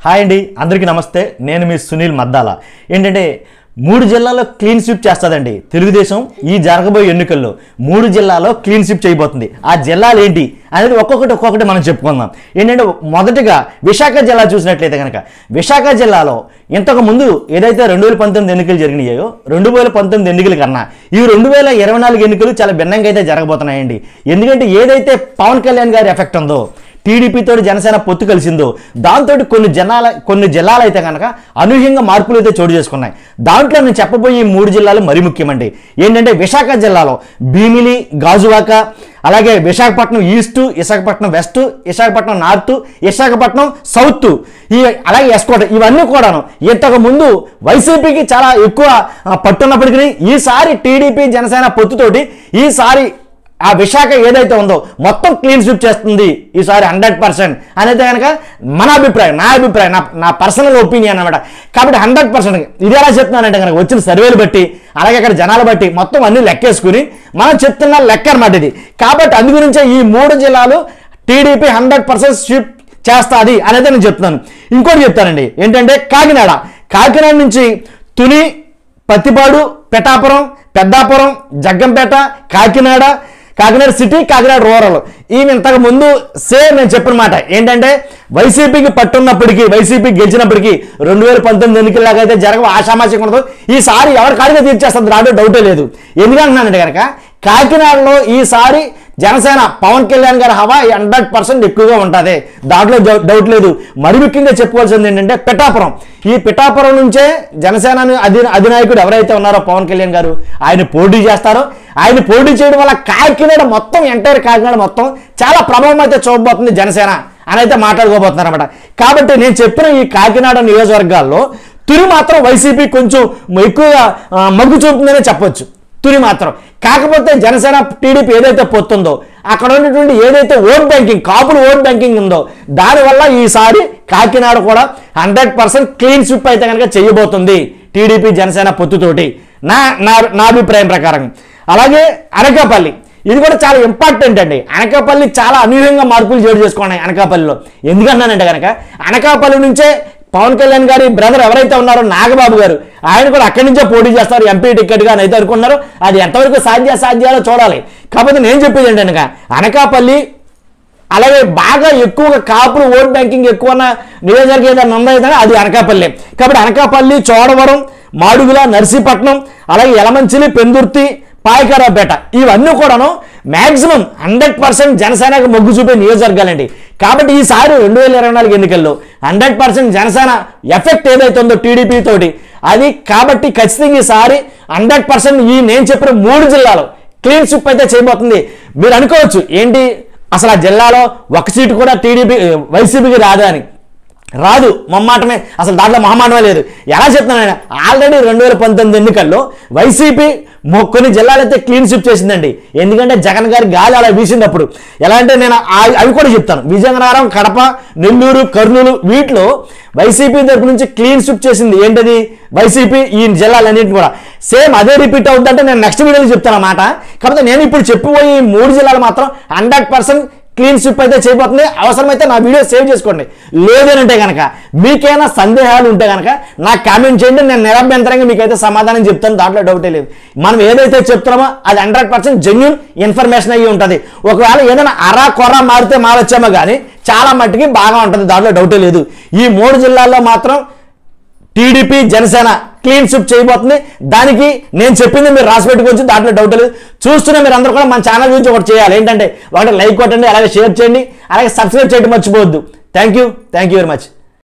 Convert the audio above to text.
Hi అండి, అందరికీ నమస్తే. నేను మీ సునీల్ మద్దాల. ఏంటంటే 3 జిల్లాల్లో క్లీన్ స్వీప్ చేస్తుందండి తెలుగుదేశం. ఈ జరగబోయే ఎన్నికల్లో 3 జిల్లాల్లో క్లీన్ స్వీప్ చేయబోతుంది. ఆ జిల్లాలు ఏంటి అనేది ఒక్కొక్కటి మనం చెప్పుకుందాం. ఏంటంటే మొదటిగా విశాఖ జిల్లా చూసినట్లయితే కనుక విశాఖ జిల్లాలో ఇంతకు ముందు ఏదైతే 2019 ఎన్నికలు జరిగినాయో 2019 ఎన్నికల కన్నా ఈ 2024 ఎన్నికలు చాలా భిన్నంగా అయితే జరగబోతున్నాయండి. ఎందుకంటే ఏదైతే పవన్ కళ్యాణ్ గారి ఎఫెక్ట్ ఉందో, టీడీపీతో జనసేన పొత్తు కలిసిందో, దాంతో కొన్ని జిల్లాలు అయితే కనుక అనూహ్యంగా మార్పులు అయితే చోటు చేసుకున్నాయి. దాంట్లో నేను చెప్పబోయే 3 జిల్లాలు మరీ ముఖ్యమండి. ఏంటంటే విశాఖ జిల్లాలో భీమిలి, గాజువాక, అలాగే Visakhapatnam east, Visakhapatnam west, Visakhapatnam north, Visakhapatnam south, అలాగే ఎస్కోట, ఇవన్నీ కూడాను ఇంతకు ముందు వైసీపీకి చాలా ఎక్కువ పట్టున్నప్పటికీ ఈసారి టీడీపీ జనసేన పొత్తుతోటి ఈసారి ఆ విశాఖ ఏదైతే ఉందో మొత్తం క్లీన్ స్వీప్ చేస్తుంది ఈసారి 100% అనేది కనుక నా అభిప్రాయం, నా పర్సనల్ ఒపీనియన్ అనమాట. కాబట్టి 100% ఇది ఎలా చెప్తున్నానంటే కనుక వచ్చిన సర్వేలు బట్టి, అలాగే అక్కడ జనాలు బట్టి మొత్తం అన్ని లెక్కేసుకుని మనం చెప్తున్న లెక్క అనమాట ఇది. కాబట్టి అందు గురించే ఈ 3 జిల్లాలు టీడీపీ 100% స్వీప్ చేస్తుంది అనేది నేను చెప్తున్నాను. ఇంకోటి చెప్తానండి, ఏంటంటే కాకినాడ నుంచి తుని, పత్తిపాడు, పిఠాపురం, పెద్దాపురం, జగ్గంపేట, కాకినాడ సిటీ, కాకినాడ రూరల్, ఈమె ఇంతకు ముందు సేమ్ నేను చెప్పిన మాట ఏంటంటే వైసీపీకి పట్టున్నప్పటికీ, వైసీపీ గెలిచినప్పటికీ 2019 ఎన్నికల్లాగా అయితే జరగవు, ఆషామాషిక ఉండదు. ఈసారి ఎవరి కాడిగా తీర్చేస్తుంది, రావడం డౌటే లేదు. ఎందుకంటున్నానంటే కనుక కాకినాడలో ఈసారి జనసేన పవన్ కళ్యాణ్ గారి హవా 100% ఎక్కువగా ఉంటుంది, దాంట్లో డౌట్ లేదు. మరి ముఖ్యంగా చెప్పుకోవాల్సింది ఏంటంటే ఈ పిఠాపురం నుంచే జనసేన అధినాయకుడు ఎవరైతే ఉన్నారో పవన్ కళ్యాణ్ గారు, ఆయన పోటీ చేస్తారో, ఆయన పోటీ చేయడం వల్ల కాకినాడ మొత్తం, ఎంటైర్ కాకినాడ మొత్తం చాలా ప్రభావం అయితే చూపబోతుంది జనసేన అని అయితే మాట్లాడుకోబోతున్నారు అనమాట. కాబట్టి నేను చెప్పిన ఈ కాకినాడ నియోజకవర్గాల్లో తుని మాత్రం వైసీపీ కొంచెం ఎక్కువగా మొగ్గు చూపుతుందనే చెప్పొచ్చు, తుని మాత్రం. కాకపోతే జనసేన టీడీపీ ఏదైతే పొత్తుందో అక్కడ ఉన్నటువంటి ఏదైతే కాపులు ఓట్ బ్యాంకింగ్ ఉందో దానివల్ల ఈసారి కాకినాడ కూడా 100% క్లీన్ స్వీప్ అయితే కనుక చేయబోతుంది టీడీపీ జనసేన పొత్తుతోటి, నా అభిప్రాయం ప్రకారం. అలాగే అనకాపల్లి, ఇది కూడా చాలా ఇంపార్టెంట్ అండి. అనకాపల్లి చాలా అనూహ్యంగా మార్పులు చోటు చేసుకున్నాయి అనకాపల్లిలో. ఎందుకన్నానంటే కనుక అనకాపల్లి నుంచే పవన్ కళ్యాణ్ గారి బ్రదర్ ఎవరైతే ఉన్నారో నాగబాబు గారు, ఆయన కూడా అక్కడి నుంచే పోటీ చేస్తారు ఎంపీ టికెట్గా అని అయితే అనుకున్నారు. అది ఎంతవరకు సాధ్యాలో చూడాలి. కాకపోతే నేను చెప్పేది ఏంటనక అనకాపల్లి, అలాగే బాగా ఎక్కువగా కాపులు ఓట్ బ్యాంకింగ్ ఎక్కువ ఉన్న నియోజకవర్గం ఏదైనా ఉందా అది అనకాపల్లి. కాబట్టి అనకాపల్లి, చోడవరం, మాడుగుల, నర్సీపట్నం, అలాగే యలమంచిలి, పెందుర్తి, పాయకరావుపేట, ఇవన్నీ కూడాను మ్యాక్సిమం 100% జనసేనకు మొగ్గు చూపే నియోజకవర్గాలండి. కాబట్టి ఈసారి 2024 ఎన్నికల్లో 100% జనసేన ఎఫెక్ట్ ఏదైతే ఉందో టీడీపీ తోటి అది, కాబట్టి ఖచ్చితంగా ఈసారి 100% ఈ నేను చెప్పిన 3 జిల్లాలో క్లీన్ స్వీప్ అయితే చేయబోతుంది. మీరు అనుకోవచ్చు ఏంటి అసలు ఆ జిల్లాలో ఒక సీటు కూడా వైసీపీకి రాదా అని. రాదు, మొమ్మాటమే, అసలు దాంట్లో మొహమాటమే లేదు. ఎలా చెప్తున్నాను, ఆల్రెడీ 2019 ఎన్నికల్లో వైసీపీ కొన్ని జిల్లాలు అయితే క్లీన్ స్వీప్ చేసిందండి. ఎందుకంటే జగన్ గారి గాలి అలా వీసినప్పుడు. ఎలా అంటే నేను అవి కూడా చెప్తాను. విజయనగరం, కడప, నెల్లూరు, కర్నూలు, వీటిలో వైసీపీ తరపు నుంచి క్లీన్ స్వీప్ చేసింది ఏంటది, వైసీపీ ఈ జిల్లాలన్నింటినీ కూడా సేమ్ అదే రిపీట్ అవుతుందంటే నేను నెక్స్ట్ వీడియోలో చెప్తాను అన్నమాట. కాకపోతే నేను ఇప్పుడు చెప్పబోయే ఈ 3 జిల్లాలు మాత్రం 100% క్లీన్ స్వీప్ అయితే చేయబోతుంది. అవసరమైతే నా వీడియో సేవ్ చేసుకోండి. లేదనంటే కనుక మీకేమైనా సందేహాలు ఉంటే కనుక నాకు కామెంట్ చేయండి, నేను నిరభ్యంతరంగా మీకైతే సమాధానం చెప్తాను, దాంట్లో డౌటే లేదు. మనం ఏదైతే చెప్తున్నామో అది 100% జెన్యూన్ ఇన్ఫర్మేషన్ అయ్యి ఉంటుంది. ఒకవేళ ఏదైనా అరా కొర మారితే మారొచ్చామో కానీ చాలా మట్టుకి బాగా ఉంటుంది, దాంట్లో డౌటే లేదు. ఈ 3 జిల్లాల్లో మాత్రం టీడీపీ జనసేన క్లీన్ స్వీప్ చేయబోతుంది. దానికి నేను చెప్పింది మీరు రాసి పెట్టుకోవచ్చు, దాంట్లో డౌట్ లేదు. చూస్తున్న మీరు అందరూ కూడా మన ఛానల్ గురించి ఒకటి చేయాలి. ఏంటంటే ఒకటి లైక్ కొట్టండి, అలాగే షేర్ చేయండి, అలాగే సబ్స్క్రైబ్ చేయడం మర్చిపోవద్దు. Thank you very much.